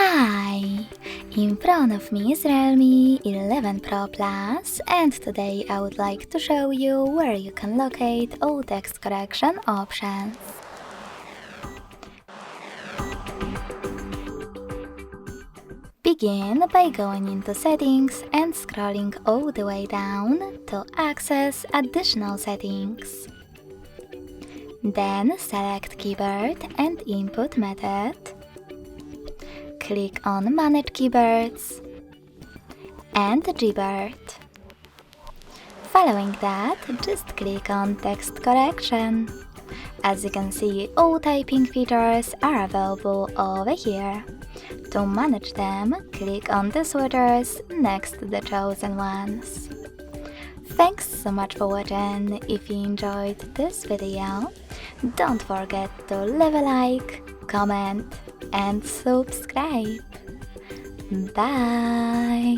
Hi! In front of me is Realme 11 Pro Plus, and today I would like to show you where you can locate all text correction options. Begin by going into Settings and scrolling all the way down to access additional settings. Then select Keyboard and Input Method. Click on Manage Keyboards and Gbird. Following that, just click on Text Correction. As you can see, all typing features are available over here. To manage them, click on the switches next to the chosen ones. Thanks so much for watching. If you enjoyed this video, don't forget to leave a like, comment and subscribe. Bye!